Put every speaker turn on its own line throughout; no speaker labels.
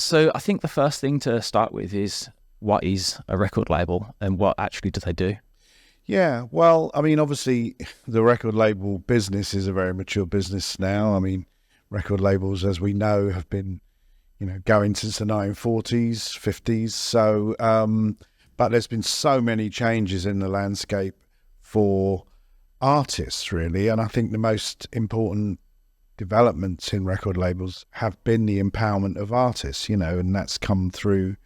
So I think the first thing to start with is, what is a record label and what actually do they do?
Yeah, well, I mean, obviously, the record label business is a very mature business now. I mean, record labels, as we know, have been, going since the 1940s, 50s. So, but there's been so many changes in the landscape for artists, really. And I think the most important developments in record labels have been the empowerment of artists, and that's come through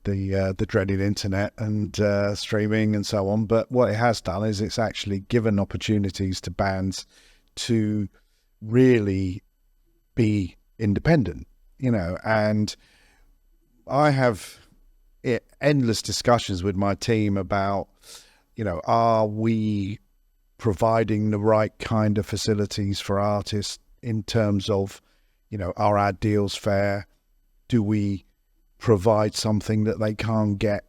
the dreaded internet and streaming and so on. But what it has done is it's actually given opportunities to bands to really be independent, and I have endless discussions with my team about, are we providing the right kind of facilities for artists in terms of, are our deals fair? Do we provide something that they can't get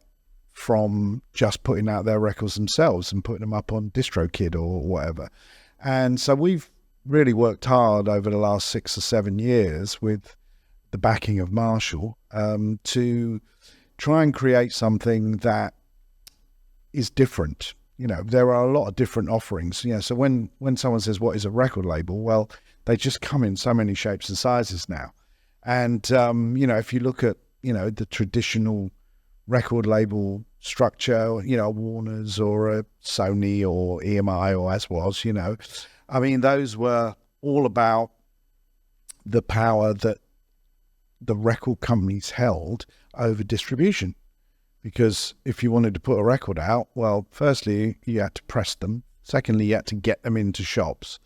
from just putting out their records themselves and putting them up on DistroKid or whatever? And so we've really worked hard over the last 6 or 7 years with the backing of Marshall to try and create something that is different. There are a lot of different offerings. So when someone says, what is a record label? Well, they just come in so many shapes and sizes now. And, if you look at, the traditional record label structure, Warner's or a Sony or EMI or as was, I mean, those were all about the power that the record companies held over distribution. Because if you wanted to put a record out, well, firstly, you had to press them. Secondly, you had to get them into shops.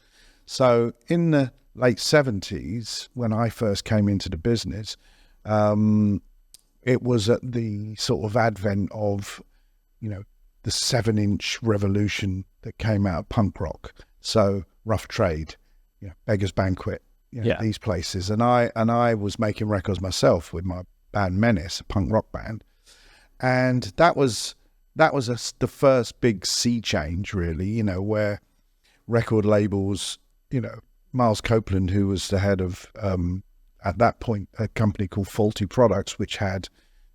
So in the late 70s, when I first came into the business, it was at the sort of advent of, the 7-inch revolution that came out of punk rock. So Rough Trade, Beggars Banquet, these places. And I was making records myself with my band Menace, a punk rock band. And that was the first big sea change, really, where record labels, Miles Copeland, who was the head of, at that point, a company called Faulty Products, which had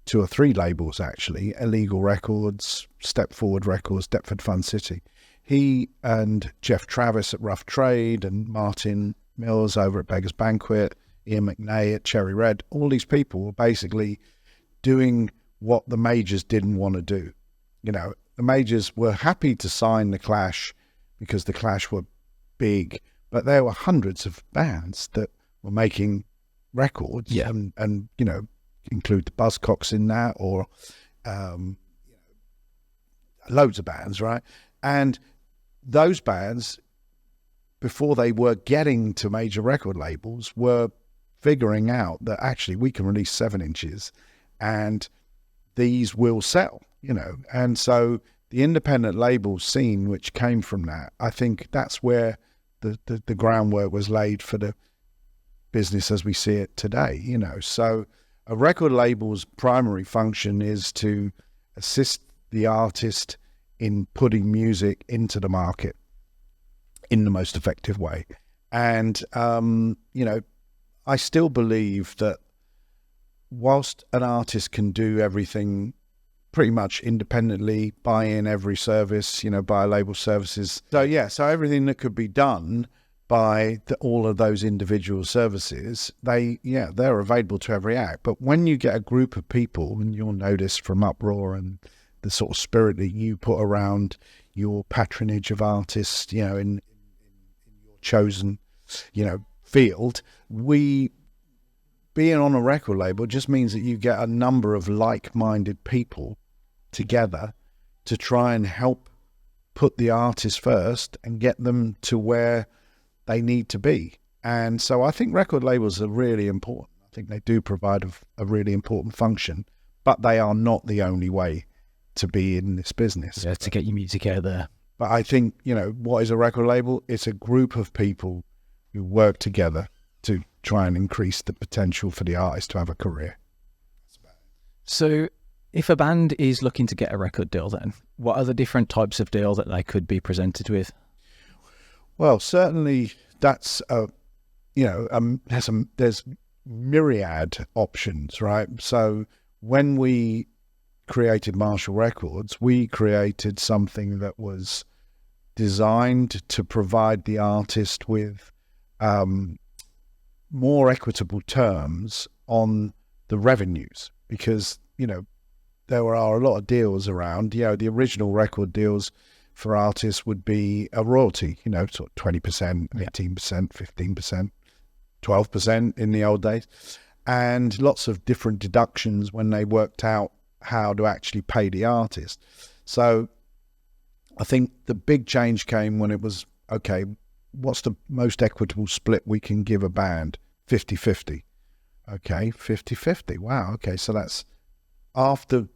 2 or 3 labels, actually, Illegal Records, Step Forward Records, Deptford Fun City. He and Jeff Travis at Rough Trade and Martin Mills over at Beggars Banquet, Ian McNay at Cherry Red, all these people were basically doing what the majors didn't want to do. The majors were happy to sign the Clash because the Clash were big, but there were hundreds of bands that were making records and include the Buzzcocks in that, or loads of bands, right? And those bands, before they were getting to major record labels, were figuring out that actually we can release 7 inches and these will sell, and so the independent label scene, which came from that, I think that's where the groundwork was laid for the business as we see it today. So a record label's primary function is to assist the artist in putting music into the market in the most effective way. And I still believe that whilst an artist can do everything pretty much independently, buy in every service, buy label services. So everything that could be done by all of those individual services, they're available to every act. But when you get a group of people, and you'll notice from UPRAWR and the sort of spirit that you put around your patronage of artists, in your chosen, field, being on a record label just means that you get a number of like-minded people together to try and help put the artist first and get them to where they need to be. And so I think record labels are really important. I think they do provide a really important function, but they are not the only way to be in this business.
Yeah, to get your music out there.
But I think, what is a record label? It's a group of people who work together to try and increase the potential for the artist to have a career.
So if a band is looking to get a record deal, then what are the different types of deal that they could be presented with? Well,
certainly that's there's myriad options, right? So when we created Marshall Records, we created something that was designed to provide the artist with more equitable terms on the revenues, because, there are a lot of deals around. The original record deals for artists would be a royalty, sort of 20%, 18%, 15%, 12% in the old days, and lots of different deductions when they worked out how to actually pay the artist. So I think the big change came when it was, okay, what's the most equitable split we can give a band? 50-50. Okay, 50-50. Wow, okay, so that's after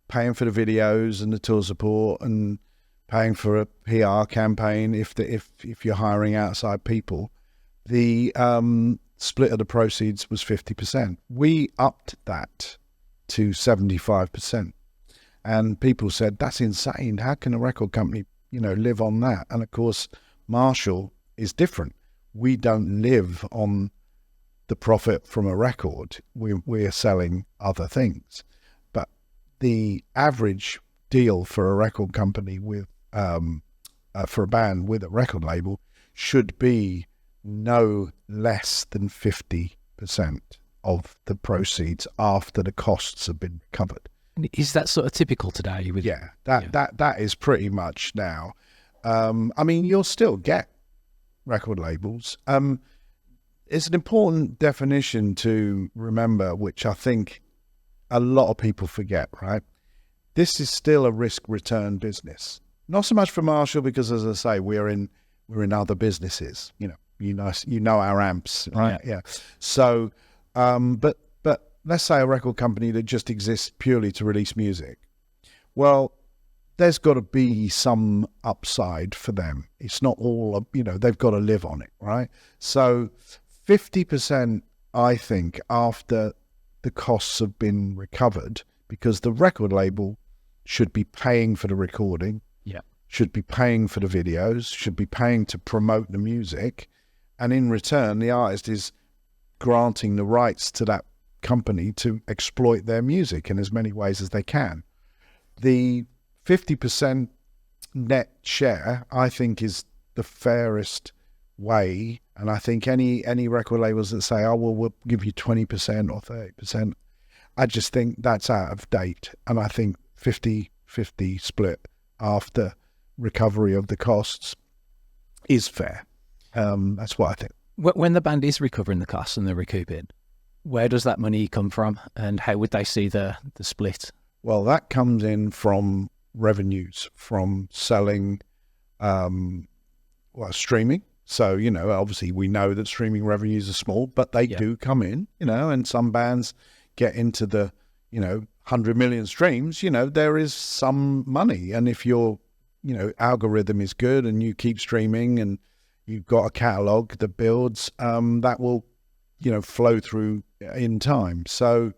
paying for the videos and the tour support and paying for a PR campaign if you're hiring outside people. The split of the proceeds was 50%. We upped that to 75%. And people said, that's insane. How can a record company, live on that? And of course, Marshall is different. We don't live on the profit from a record. We're selling other things. But the average deal for a record company with, for a band with a record label should be no less than 50% of the proceeds after the costs have been covered.
Is that sort of typical today?
That is pretty much now. You'll still get record labels. It's an important definition to remember, which I think a lot of people forget, right? This is still a risk-return business. Not so much for Marshall, because, as I say, we're in other businesses. You know our amps, right? Yeah. So, but let's say a record company that just exists purely to release music. Well, there's got to be some upside for them. It's not all, they've got to live on it, right? So 50%, I think, after the costs have been recovered, because the record label should be paying for the recording, should be paying for the videos, should be paying to promote the music, and in return, the artist is granting the rights to that company to exploit their music in as many ways as they can. The 50% net share, I think, is the fairest way. And I think any record labels that say, oh, well, we'll give you 20% or 30%, I just think that's out of date. And I think 50-50 split after recovery of the costs is fair. That's what I think.
When the band is recovering the costs and they're recouping, where does that money come from, and how would they see the split?
Well, that comes in from revenues from selling, streaming. So, obviously we know that streaming revenues are small, but they do come in, and some bands get into the, 100 million streams, there is some money. And if your, algorithm is good and you keep streaming and you've got a catalog that builds, that will, flow through in time. So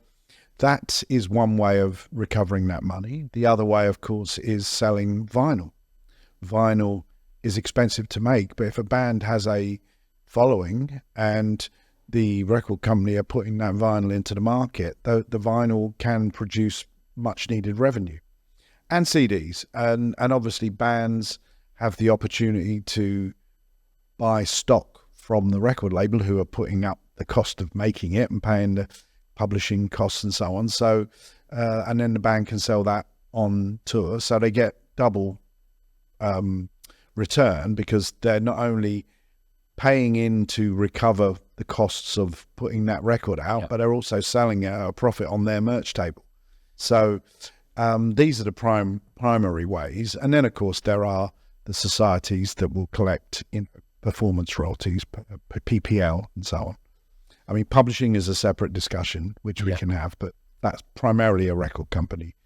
that is one way of recovering that money. The other way, of course, is selling vinyl. Vinyl is expensive to make, but if a band has a following and the record company are putting that vinyl into the market, the vinyl can produce much needed revenue. And CDs. And obviously bands have the opportunity to buy stock from the record label who are putting up the cost of making it and paying the publishing costs and so on. So, and then the band can sell that on tour. So they get double return, because they're not only paying in to recover the costs of putting that record out, but they're also selling a profit on their merch table. So these are the primary ways. And then, of course, there are the societies that will collect performance royalties, PPL, and so on. I mean, publishing is a separate discussion, which we can have, but that's primarily a record company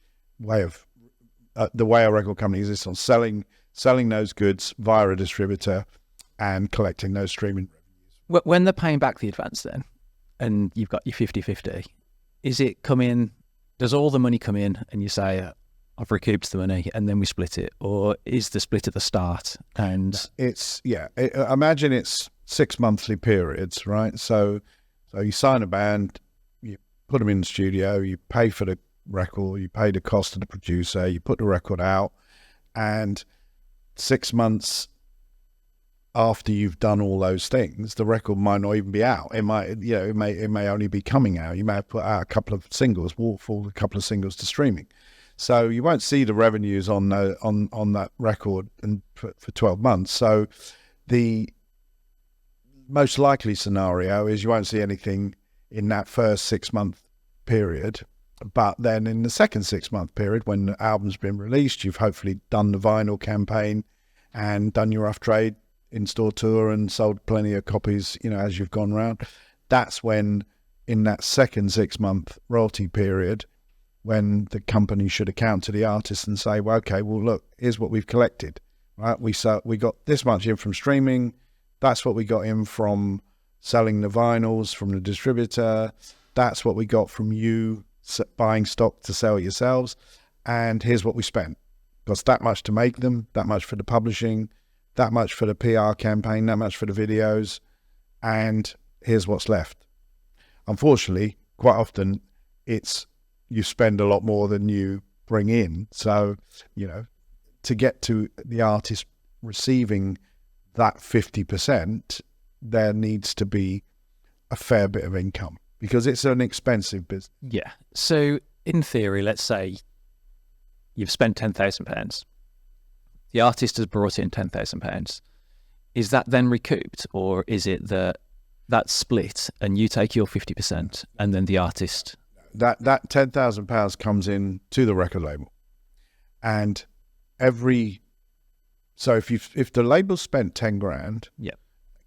way of the way a record company exists, on selling those goods via a distributor and collecting those streaming revenues.
When they're paying back the advance then, and you've got your 50-50, is it come in, does all the money come in and you say, I've recouped the money, and then we split it? Or is the split at the start? And
imagine it's 6 monthly periods, right? So So you sign a band, you put them in the studio, you pay for the record, you pay the cost of the producer, you put the record out, and 6 months after you've done all those things, the record might not even be out. It might, it may only be coming out. You may have put out a couple of singles, waterfall a couple of singles to streaming. So you won't see the revenues on that record for 12 months. So the most likely scenario is you won't see anything in that first 6 month period. But then in the second 6 month period, when the album's been released, you've hopefully done the vinyl campaign and done your rough trade in-store tour and sold plenty of copies, as you've gone round. That's when, in that second 6 month royalty period, when the company should account to the artist and say, well, okay, well, look, here's what we've collected, right? We got this much in from streaming. That's what we got in from selling the vinyls from the distributor. That's what we got from you buying stock to sell yourselves. And here's what we spent. Cost that much to make them, that much for the publishing, that much for the PR campaign, that much for the videos, and here's what's left. Unfortunately, quite often you spend a lot more than you bring in. So, to get to the artist receiving that 50%, there needs to be a fair bit of income because it's an expensive business.
Yeah. So in theory, let's say you've spent £10,000. The artist has brought in £10,000. Is that then recouped, or is it that's split and you take your 50% and then the artist?
That £10,000 comes in to the record label, and so if the label spent 10 grand,
yeah,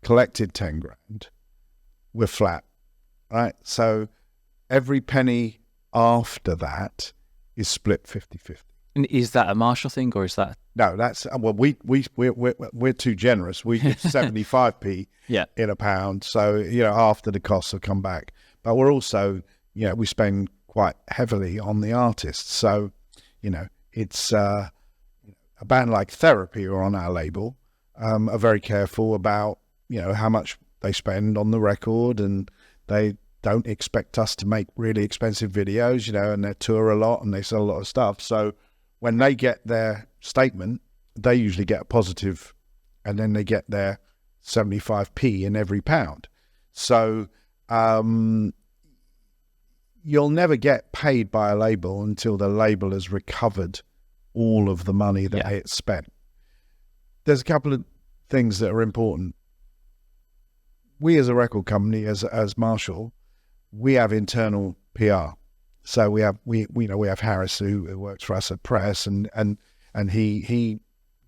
collected 10 grand, we're flat, right? So every penny after that is split 50-50.
And is that a Marshall thing, or is that?
No, that's we're too generous. We give 75p in a pound, so after the costs have come back. But we're also we spend quite heavily on the artists, so it's a band like Therapy are on our label, are very careful about how much they spend on the record, and they don't expect us to make really expensive videos, and they tour a lot and they sell a lot of stuff. So when they get their statement, they usually get a positive, and then they get their 75p in every pound. So you'll never get paid by a label until the label has recovered all of the money that it spent. There's a couple of things that are important. We as a record company, as Marshall, we have internal PR. So we have Harris who works for us at Press, and he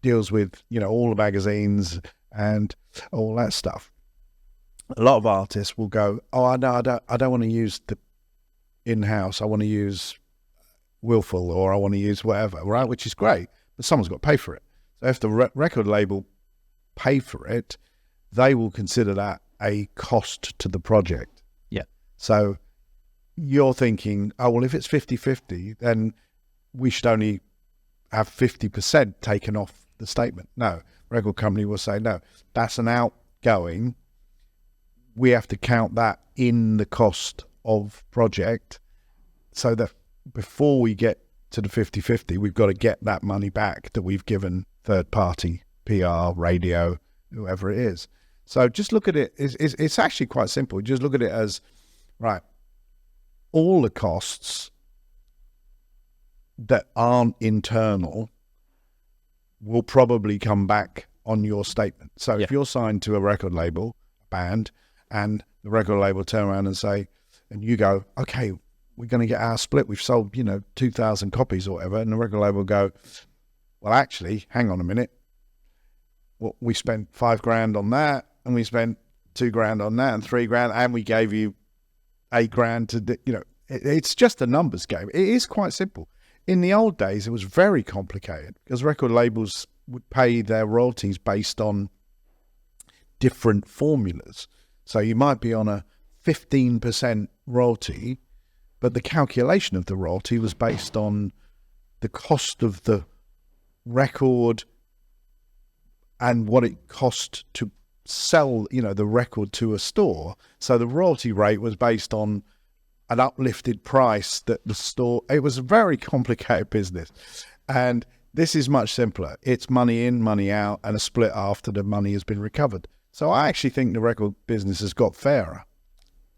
deals with all the magazines and all that stuff. A lot of artists will go, oh no, I don't want to use the in-house. I want to use Willful, or I want to use whatever, right? Which is great, but someone's got to pay for it. So if the record label pay for it, they will consider that a cost to the project.
Yeah.
So you're thinking, oh, well, if it's 50-50, then we should only have 50% taken off the statement. No, record company will say, no, that's an outgoing. We have to count that in the cost of project, so that before we get to the 50-50, we've got to get that money back that we've given third party, PR, radio, whoever it is. So just look at it. It's actually quite simple. Just look at it as, right, all the costs that aren't internal will probably come back on your statement. So if you're signed to a record label, band, and the record label turn around and say, and you go, okay, we're going to get our split. We've sold, 2,000 copies or whatever. And the record label will go, well, actually, hang on a minute. Well, we spent $5,000 on that, and we spent $2,000 on that, and $3,000, and we gave you $8,000 to, it's just a numbers game. It is quite simple. In the old days, it was very complicated because record labels would pay their royalties based on different formulas. So you might be on a 15% royalty, but the calculation of the royalty was based on the cost of the record and what it cost to sell, the record to a store. So the royalty rate was based on an uplifted price that the store, it was a very complicated business. And this is much simpler. It's money in, money out, and a split after the money has been recovered. So I actually think the record business has got fairer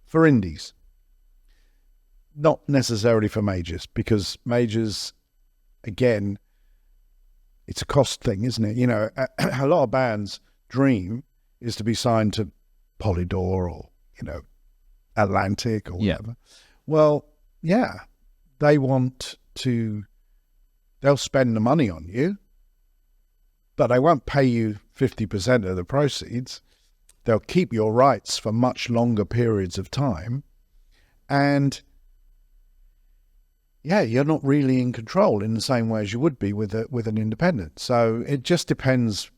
for indies. Not necessarily for majors, because majors, again, it's a cost thing, isn't it? A lot of bands' dream is to be signed to Polydor or, Atlantic or whatever. Yeah. Well, yeah, they'll spend the money on you, but they won't pay you 50% of the proceeds. They'll keep your rights for much longer periods of time. And yeah, you're not really in control in the same way as you would be with an independent. So it just depends,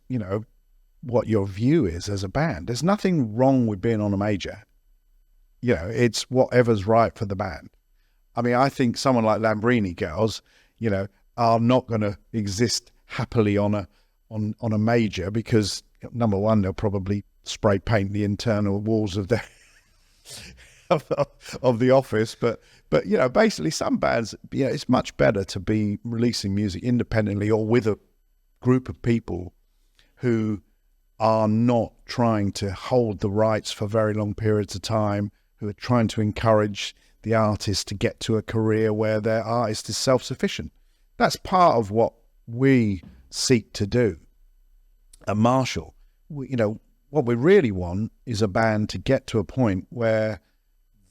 what your view is as a band. There's nothing wrong with being on a major. It's whatever's right for the band. I mean, I think someone like Lambrini Girls, are not going to exist happily on a major because, number one, they'll probably spray paint the internal walls of their of the office. But basically some bands, it's much better to be releasing music independently or with a group of people who are not trying to hold the rights for very long periods of time, who are trying to encourage the artist to get to a career where their artist is self-sufficient. That's part of what we seek to do at Marshall. What we really want is a band to get to a point where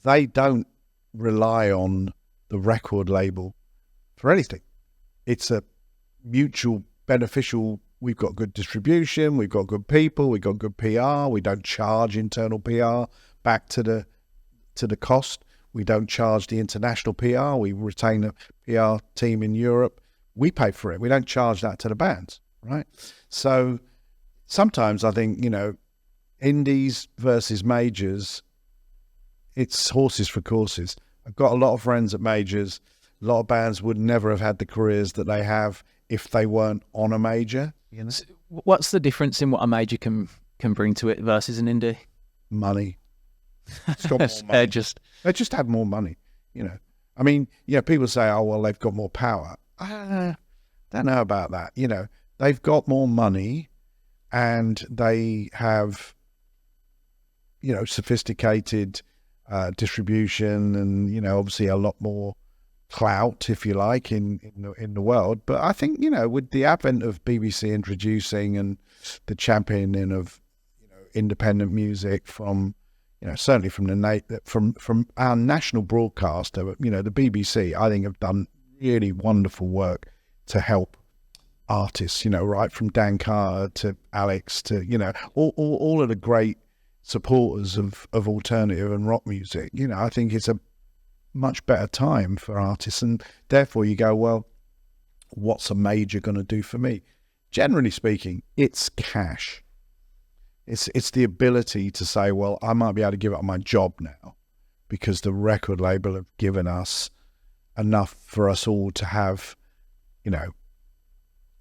they don't rely on the record label for anything. It's a mutual beneficial. We've got good distribution, we've got good people, we've got good PR. We don't charge internal PR back to the cost. We don't charge the international PR. We retain a PR team in Europe. We pay for it. We don't charge that to the bands, right? So sometimes I think, indies versus majors, it's horses for courses. I've got a lot of friends at majors. A lot of bands would never have had the careers that they have if they weren't on a major.
So what's the difference in what a major can bring to it versus an indie?
Money. It's got more money. They just have more money, I mean, people say, oh, well, they've got more power. I don't know about that. They've got more money and they have, sophisticated distribution and, obviously a lot more clout, if you like, in the world. But I think, with the advent of BBC introducing and the championing of, independent music from, certainly from our national broadcaster, the BBC, I think have done really wonderful work to help artists, right from Dan Carter to Alex to, all of the great supporters of alternative and rock music. I think it's a much better time for artists, and therefore you go, well, what's a major going to do for me? Generally speaking, it's cash. It's the ability to say, well, I might be able to give up my job now because the record label have given us enough for us all to have,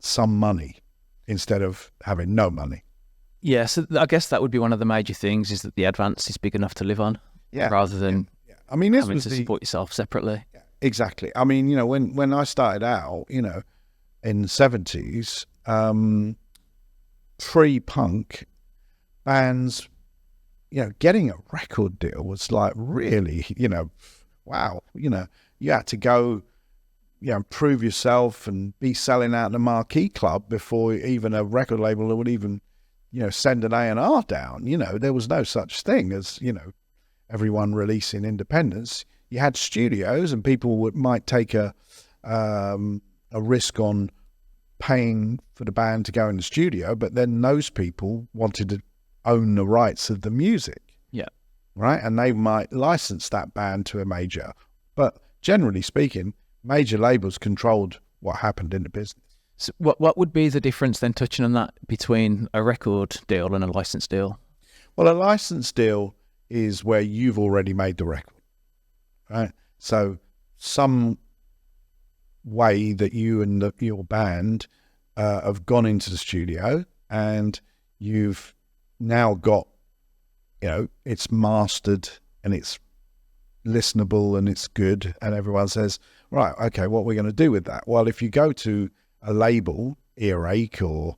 some money instead of having no money.
Yeah, so I guess that would be one of the major things, is that the advance is big enough to live on, rather than
I mean, this
having
was
to support yourself separately.
Yeah, exactly. I mean, when I started out, in the 70s, pre-punk bands, getting a record deal was like really, wow. You had to go, prove yourself and be selling out the Marquee Club before even a record label would even, send an A&R down. There was no such thing as, everyone releasing independence. You had studios, and people might take a risk on paying for the band to go in the studio, but then those people wanted to own the rights of the music.
Yeah.
Right? And they might license that band to a major. But generally speaking, major labels controlled what happened in the business.
So what would be the difference then, touching on that, between a record deal and a license deal?
Well, a license deal is where you've already made the record, right? So some way that you and your band have gone into the studio and you've now got, it's mastered and it's listenable and it's good, and everyone says, right, okay, what are we going to do with that? Well, if you go to a label, Earache or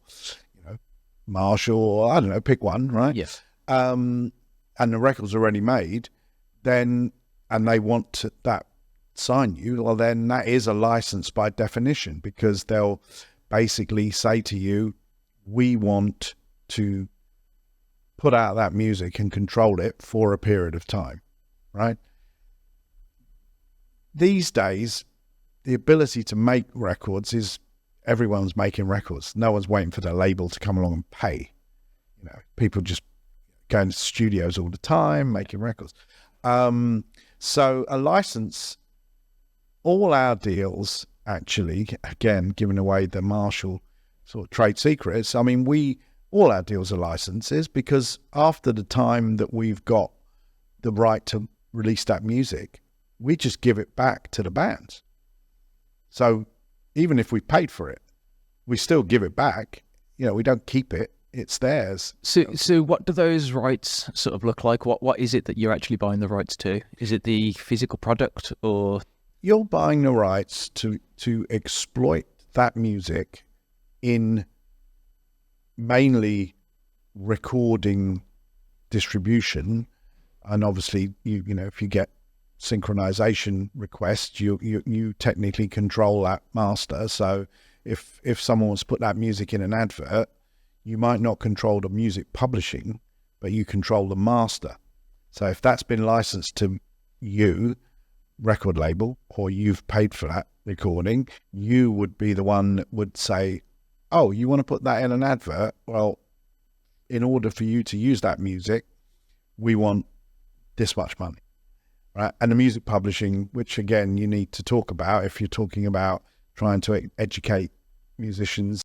Marshall, or I don't know, pick one, right?
Yes.
And the record's already made, and they want that sign you, well, then that is a license by definition, because they'll basically say to you, we want to put out that music and control it for a period of time, right? These days, the ability to make records is, everyone's making records. No one's waiting for the label to come along and pay. People just going to studios all the time, making records. So a license, all our deals, actually, again, giving away the Marshall sort of trade secrets, all our deals are licenses, because after the time that we've got the right to release that music, we just give it back to the bands. So even if we paid for it, we still give it back. We don't keep it. It's theirs.
So what do those rights sort of look like? What is it that you're actually buying the rights to? Is it the physical product, or?
You're buying the rights to exploit that music in mainly recording distribution. And obviously, if you get synchronization requests, you technically control that master. So if someone wants to put that music in an advert, you might not control the music publishing, but you control the master. So if that's been licensed to you, record label, or you've paid for that recording, you would be the one that would say, oh, you want to put that in an advert? Well, in order for you to use that music, we want this much money, right? And the music publishing, which again, you need to talk about if you're talking about trying to educate musicians